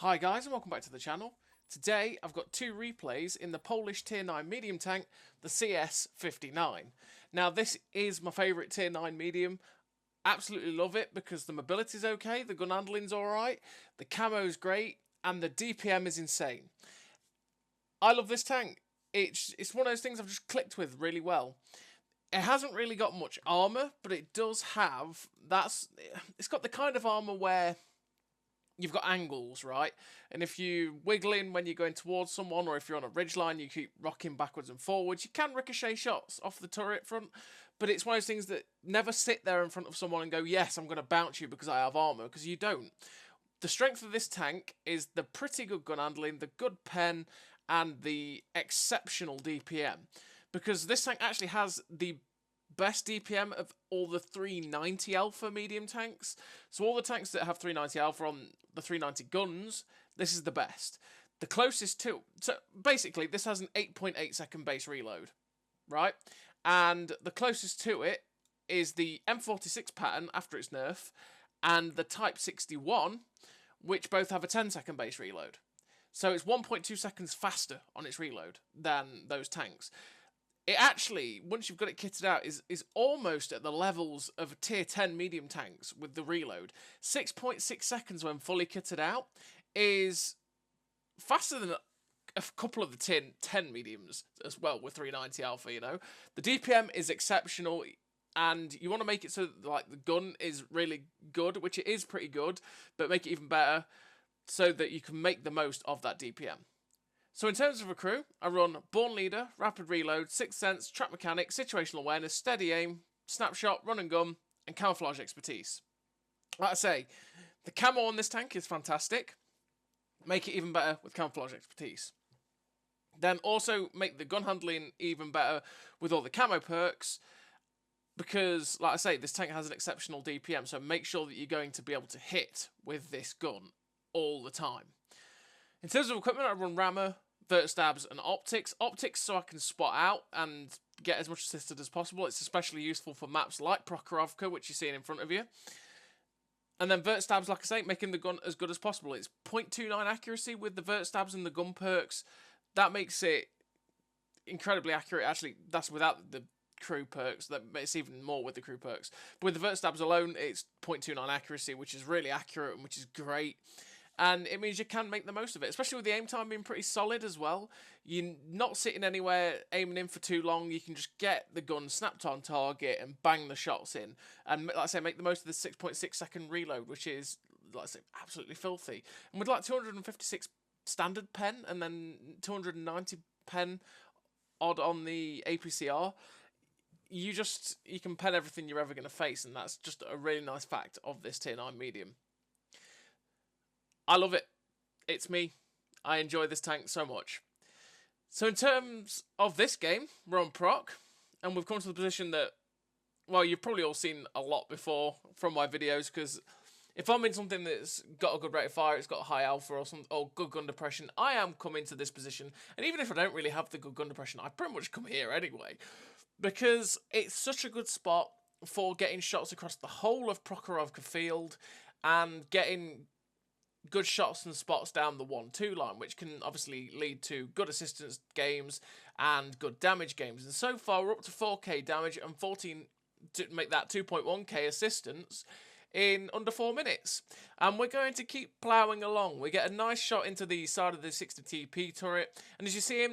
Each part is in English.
Hi guys and welcome back to the channel. Today I've got two replays in the Polish Tier 9 medium tank, the CS-59. Now this is my favourite Tier 9 medium. Absolutely love it because the mobility's okay, the gun handling's alright, the camo's great, and the DPM is insane. I love this tank. It's one of those things I've just clicked with really well. It hasn't really got much armour, but it does have, it's got the kind of armour where you've got angles, right? And if you wiggle in when you're going towards someone, or if you're on a ridgeline, you keep rocking backwards and forwards, you can ricochet shots off the turret front, but it's one of those things that never sit there in front of someone and go, yes, I'm going to bounce you because I have armour, because you don't. The strength of this tank is the pretty good gun handling, the good pen, and the exceptional DPM. Because this tank actually has the best DPM of all the 390 alpha medium tanks. So all the tanks that have 390 alpha on the 390 guns, this is the best. The closest to... So basically, this has an 8.8 second base reload, right? And the closest to it is the M46 pattern after its nerf and the Type 61, which both have a 10-second base reload. So it's 1.2 seconds faster on its reload than those tanks. It actually, once you've got it kitted out, is almost at the levels of tier 10 medium tanks with the reload. 6.6 seconds when fully kitted out is faster than a couple of the tier 10 mediums as well with 390 alpha, you know. The DPM is exceptional, and you want to make it so that, like, the gun is really good, which it is pretty good, but make it even better so that you can make the most of that DPM. So in terms of a crew, I run Born Leader, Rapid Reload, Sixth Sense, Trap Mechanic, Situational Awareness, Steady Aim, Snapshot, Run and Gun, and Camouflage Expertise. Like I say, the camo on this tank is fantastic. Make it even better with Camouflage Expertise. Then also make the gun handling even better with all the camo perks, because, like I say, this tank has an exceptional DPM, so make sure that you're going to be able to hit with this gun all the time. In terms of equipment, I run rammer, vert stabs, and optics. Optics so I can spot out and get as much assisted as possible. It's especially useful for maps like Prokhorovka, which you're seeing in front of you. And then vert stabs, like I say, making the gun as good as possible. It's 0.29 accuracy with the vert stabs and the gun perks. That makes it incredibly accurate. Actually, that's without the crew perks. It's even more with the crew perks. But with the vert stabs alone, it's 0.29 accuracy, which is really accurate and which is great. And it means you can make the most of it, especially with the aim time being pretty solid as well. You're not sitting anywhere aiming in for too long. You can just get the gun snapped on target and bang the shots in. And like I say, make the most of the 6.6 second reload, which is, like I say, absolutely filthy. And with like 256 standard pen and then 290 pen odd on the APCR, you can pen everything you're ever going to face. And that's just a really nice fact of this tier 9 medium. I love it. It's me. I enjoy this tank so much. So in terms of this game, we're on Proc, and we've come to the position that, well, you've probably all seen a lot before from my videos, because if I'm in something that's got a good rate of fire, it's got a high alpha or good gun depression, I am coming to this position. And even if I don't really have the good gun depression, I pretty much come here anyway, because it's such a good spot for getting shots across the whole of Prokhorovka field and getting good shots and spots down the 1-2 line, which can obviously lead to good assistance games and good damage games. And so far, we're up to 4k damage and 14 to make that 2.1k assistance in under 4 minutes. And we're going to keep ploughing along. We get a nice shot into the side of the 60 TP turret. And as you see him,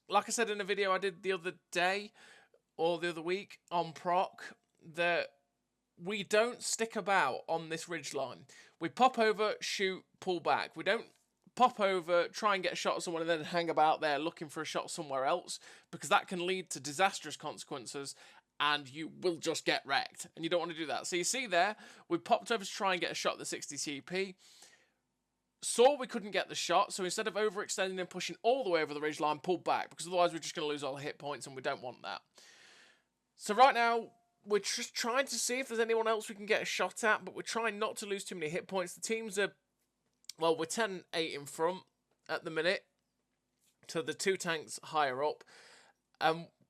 like I said in a video I did the other day, or the other week, on Proc, that we don't stick about on this ridge line. We pop over, shoot, pull back. We don't pop over, try and get a shot at someone and then hang about there looking for a shot somewhere else, because that can lead to disastrous consequences and you will just get wrecked. And you don't want to do that. So you see there, we popped over to try and get a shot at the 60 TP. Saw we couldn't get the shot, so instead of overextending and pushing all the way over the ridge line, pulled back, because otherwise we're just going to lose all the hit points and we don't want that. So right now, we're just trying to see if there's anyone else we can get a shot at, but we're trying not to lose too many hit points. The teams are, well, we're 10-8 in front at the minute to the two tanks higher up.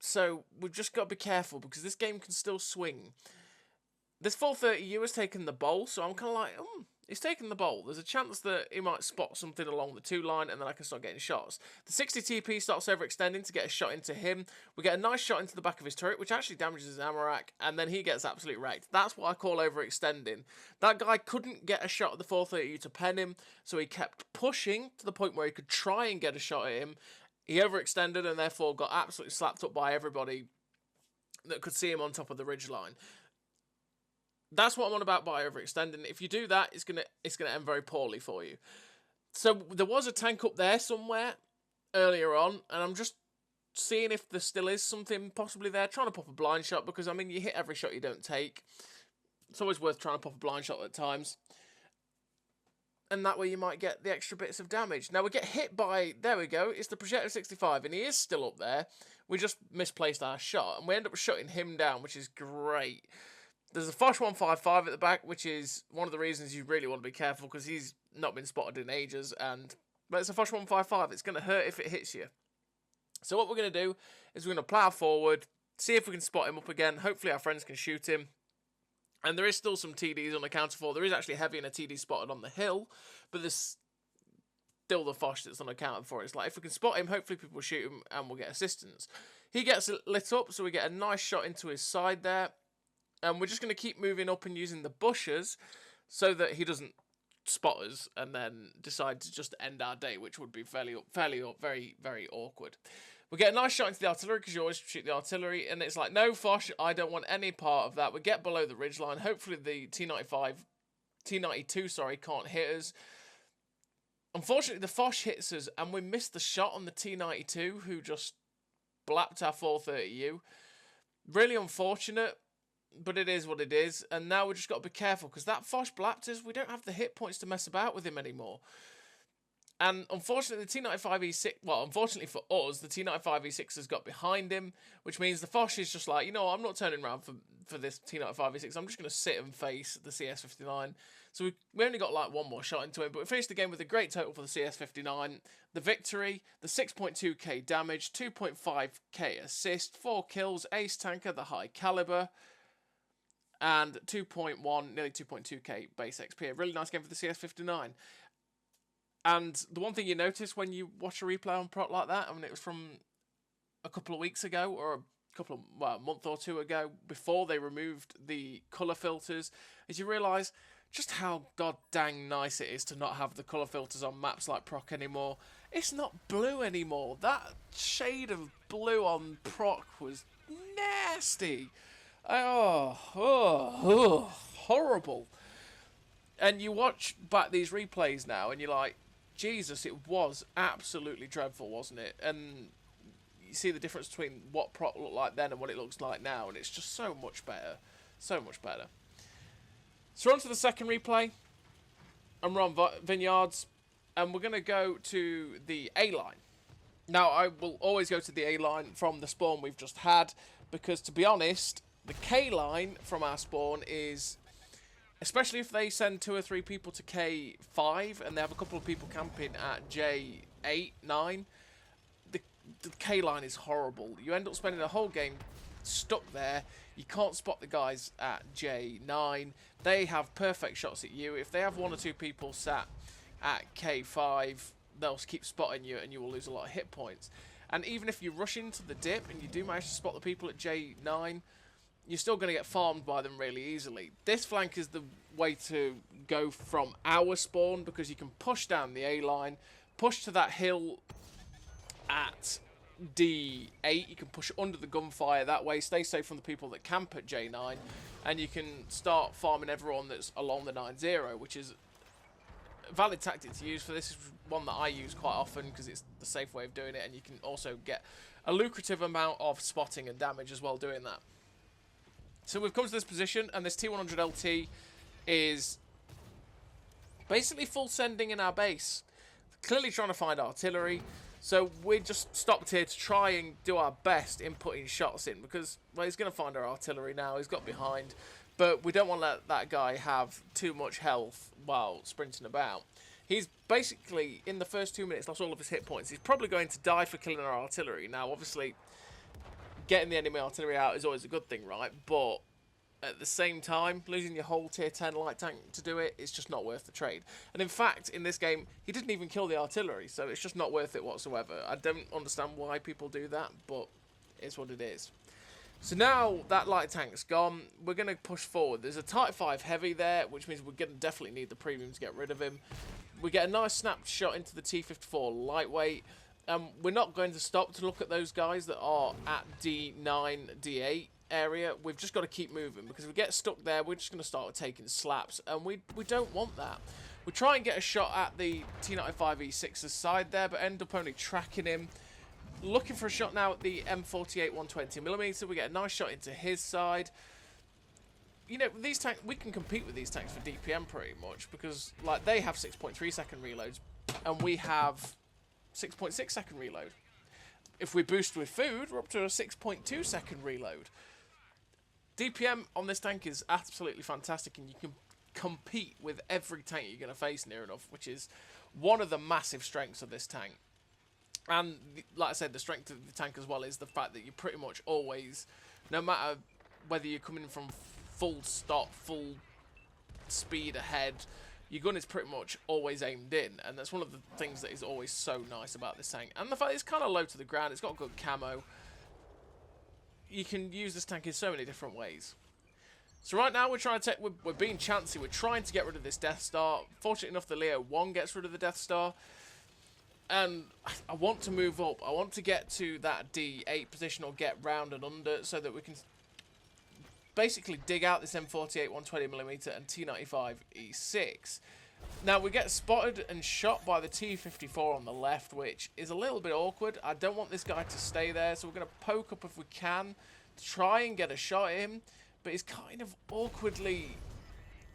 So we've just got to be careful, because this game can still swing. This 430U has taken the bowl, so I'm kind of like, He's taking the bolt. There's a chance that he might spot something along the 2 line, and then I can start getting shots. The 60 TP starts overextending to get a shot into him. We get a nice shot into the back of his turret, which actually damages his ammo rack, and then he gets absolutely wrecked. That's what I call overextending. That guy couldn't get a shot at the 430U to pen him, so he kept pushing to the point where he could try and get a shot at him. He overextended and therefore got absolutely slapped up by everybody that could see him on top of the ridgeline. That's what I'm on about by overextending. If you do that, it's gonna end very poorly for you. So there was a tank up there somewhere earlier on, and I'm just seeing if there still is something possibly there. Trying to pop a blind shot, because I mean, you hit every shot you don't take. It's always worth trying to pop a blind shot at times, and that way you might get the extra bits of damage. Now we get hit by, there we go, it's the Projector 65, and he is still up there. We just misplaced our shot, and we end up shutting him down, which is great. There's a Foch 155 at the back, which is one of the reasons you really want to be careful, because he's not been spotted in ages, but it's a Foch 155. It's going to hurt if it hits you. So what we're going to do is we're going to plough forward, see if we can spot him up again. Hopefully our friends can shoot him. And there is still some TDs unaccounted for. There is actually heavy and a TD spotted on the hill, but there's still the Foch that's unaccounted for. It's like, if we can spot him, hopefully people will shoot him and we'll get assistance. He gets lit up, so we get a nice shot into his side there. And we're just going to keep moving up and using the bushes so that he doesn't spot us and then decide to just end our day, which would be very, very awkward. We get a nice shot into the artillery, because you always shoot the artillery, and it's like, no, Foch, I don't want any part of that. We get below the ridgeline. Hopefully the T92 can't hit us. Unfortunately, the Foch hits us, and we missed the shot on the T92, who just blapped our 430U. Really unfortunate. But it is what it is, and now we've just got to be careful, because that Foch blapped us. We don't have the hit points to mess about with him anymore. And unfortunately, the T95E6, well, unfortunately for us, the T95E6 has got behind him, which means the Foch is just like, you know what, I'm not turning around for this T95E6. I'm just going to sit and face the CS-59. So we only got like one more shot into him, but we finished the game with a great total for the CS-59. The victory, the 6.2k damage, 2.5k assist, 4 kills, ace tanker, the high caliber, and 2.1, nearly 2.2k base XP. A really nice game for the CS-59. And the one thing you notice when you watch a replay on Prot like that, I mean, it was from a couple of weeks ago, or a month or two ago, before they removed the colour filters, is you realise just how god dang nice it is to not have the colour filters on maps like Proc anymore. It's not blue anymore. That shade of blue on Proc was nasty. Horrible. And you watch back these replays now and you're like, Jesus, it was absolutely dreadful, wasn't it? And you see the difference between what Prot looked like then and what it looks like now, and it's just so much better. So much better. So we're on to the second replay, and we're on Vineyards, and we're going to go to the A line. Now, I will always go to the A line from the spawn we've just had, because to be honest, the K line from our spawn is, especially if they send 2 or 3 people to K5 and they have a couple of people camping at J8, 9, the K line is horrible. You end up spending the whole game stuck there. You can't spot the guys at J9. They have perfect shots at you. If they have 1 or 2 people sat at K5, they'll keep spotting you and you will lose a lot of hit points. And even if you rush into the dip and you do manage to spot the people at J9, you're still going to get farmed by them really easily. This flank is the way to go from our spawn, because you can push down the A line, push to that hill at D8, you can push under the gunfire that way, stay safe from the people that camp at J9, and you can start farming everyone that's along the 9-0, which is a valid tactic to use for this. Is one that I use quite often because it's the safe way of doing it, and you can also get a lucrative amount of spotting and damage as well doing that. So we've come to this position, and this T100LT is basically full sending in our base. Clearly trying to find artillery, so we just stopped here to try and do our best in putting shots in, because, well, he's going to find our artillery now. He's got behind, but we don't want to let that guy have too much health while sprinting about. He's basically, in the first 2 minutes, lost all of his hit points. He's probably going to die for killing our artillery. Now, obviously, getting the enemy artillery out is always a good thing, right? But at the same time, losing your whole tier 10 light tank to do it is just not worth the trade. And in fact, in this game, he didn't even kill the artillery, so it's just not worth it whatsoever. I don't understand why people do that, but it's what it is. So now that light tank's gone, we're going to push forward. There's a Type 5 heavy there, which means we're going to definitely need the premium to get rid of him. We get a nice snapshot into the T-54 lightweight. We're not going to stop to look at those guys that are at D9, D8 area. We've just got to keep moving, because if we get stuck there, we're just going to start taking slaps, and we don't want that. We try and get a shot at the T95E6's side there, but end up only tracking him. Looking for a shot now at the M48 120mm. We get a nice shot into his side. You know, these tanks, we can compete with these tanks for DPM pretty much, because like they have 6.3 second reloads and we have 6.6 second reload. If we boost with food, we're up to a 6.2 second reload. DPM on this tank is absolutely fantastic, and you can compete with every tank you're going to face near enough, which is one of the massive strengths of this tank. And like I said, the strength of the tank as well is the fact that you pretty much always, no matter whether you're coming from full stop, full speed ahead, your gun is pretty much always aimed in. And that's one of the things that is always so nice about this tank. And the fact it's kind of low to the ground, it's got good camo. You can use this tank in so many different ways. So right now we're trying to we're being chancy. We're trying to get rid of this Death Star. Fortunately enough, the Leo 1 gets rid of the Death Star. And I want to move up. I want to get to that D8 position or get round and under, so that we can basically dig out this M48 120mm and T95 E6. Now we get spotted and shot by the T54 on the left, which is a little bit awkward. I don't want this guy to stay there, so we're going to poke up if we can to try and get a shot at him. But he's kind of awkwardly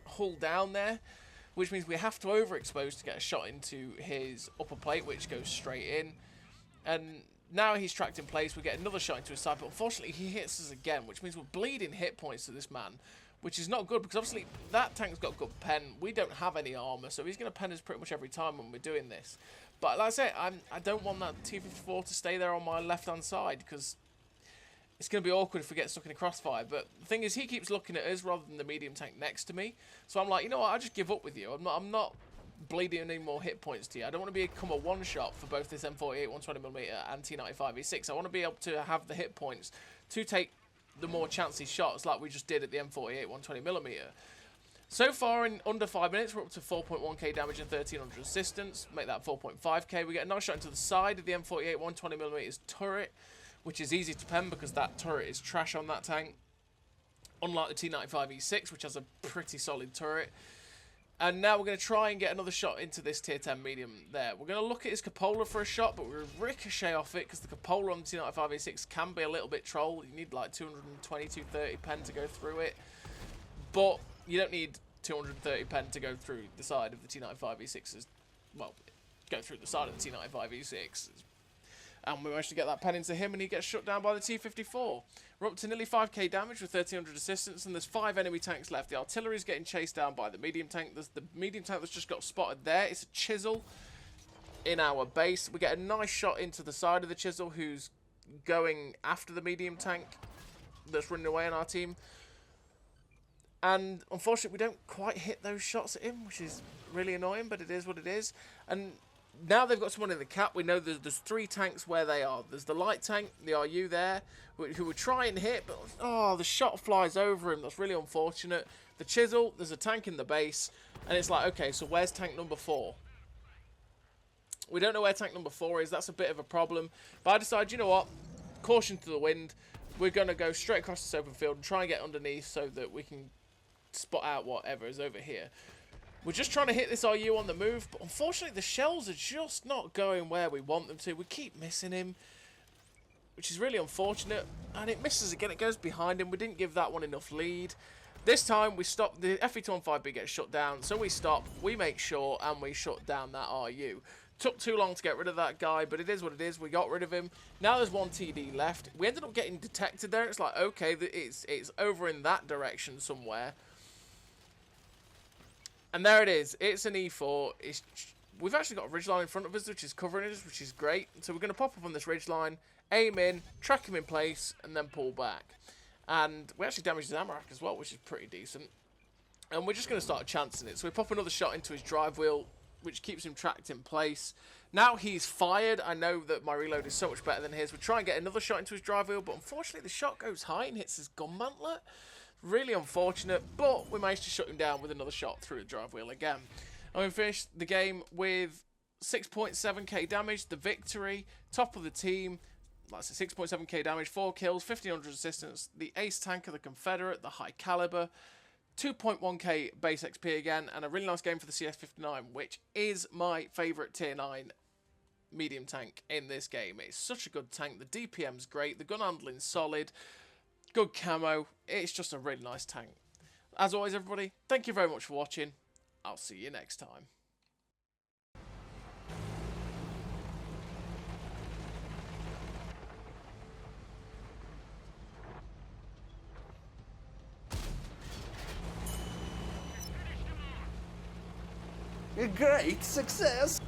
hulled down there, which means we have to overexpose to get a shot into his upper plate, which goes straight in. And now he's tracked in place. We get another shot into his side, but unfortunately he hits us again, which means we're bleeding hit points to this man, which is not good, because obviously that tank's got good pen. We don't have any armor, so he's going to pen us pretty much every time when we're doing this. But like I say, I don't want that T-54 to stay there on my left-hand side, because it's going to be awkward if we get stuck in a crossfire. But the thing is, he keeps looking at us rather than the medium tank next to me. So I'm like, you know what, I'll just give up with you. I'm not bleeding any more hit points to you. I don't want to become a one-shot for both this M48 120mm and T95 E6. I want to be able to have the hit points to take the more chancy shots like we just did at the M48 120mm. So far, in under 5 minutes, we're up to 4.1k damage and 1300 assistance. Make that 4.5k. We get a nice shot into the side of the M48 120mm turret, which is easy to pen because that turret is trash on that tank. Unlike the T95 E6, which has a pretty solid turret. And now we're going to try and get another shot into this tier 10 medium there. We're going to look at his cupola for a shot, but we're ricochet off it because the cupola on the T95 E6 can be a little bit troll. You need like 220, 230 pen to go through it. But you don't need 230 pen to go through the side of the T95 E6's, well, go through the side of the T95 E6. And we managed to get that pen into him, and he gets shut down by the T-54. We're up to nearly 5k damage with 1300 assistance, and there's 5 enemy tanks left. The artillery's getting chased down by the medium tank. There's the medium tank that's just got spotted there. It's a chisel in our base. We get a nice shot into the side of the chisel, who's going after the medium tank that's running away on our team. And unfortunately, we don't quite hit those shots at him, which is really annoying, but it is what it is. And now they've got someone in the cap. We know there's 3 tanks where they are. There's the light tank, the RU there, who we're trying to hit, but oh, the shot flies over him. That's really unfortunate. The chisel, there's a tank in the base, and it's like, okay, so where's tank number 4? We don't know where tank number 4 is. That's a bit of a problem. But I decided, you know what? Caution to the wind. We're going to go straight across this open field and try and get underneath so that we can spot out whatever is over here. We're just trying to hit this RU on the move, but unfortunately the shells are just not going where we want them to. We keep missing him, which is really unfortunate. And it misses again. It goes behind him. We didn't give that one enough lead. This time we stop. The FE215B gets shut down, so we stop. We make sure, and we shut down that RU. Took too long to get rid of that guy, but it is what it is. We got rid of him. Now there's 1 TD left. We ended up getting detected there. It's like, okay, it's over in that direction somewhere. And there it is. It's an E4. We've actually got a ridgeline in front of us, which is covering us, which is great. So we're going to pop up on this ridgeline, aim in, track him in place, and then pull back. And we actually damaged his Armour as well, which is pretty decent. And we're just going to start chancing it. So we pop another shot into his drive wheel, which keeps him tracked in place. Now he's fired. I know that my reload is so much better than his. We try and get another shot into his drive wheel, but unfortunately the shot goes high and hits his gun mantlet. Really unfortunate, but we managed to shut him down with another shot through the drive wheel again. And we finished the game with 6.7k damage, the victory, top of the team. That's a 6.7k damage, 4 kills, 1500 assistance, the ace tank of the Confederate, the high caliber, 2.1k base XP again, and a really nice game for the CS-59, which is my favourite tier 9 medium tank in this game. It's such a good tank, the DPM's great, the gun handling's solid, good camo, it's just a really nice tank. As always everybody, thank you very much for watching, I'll see you next time. A great success!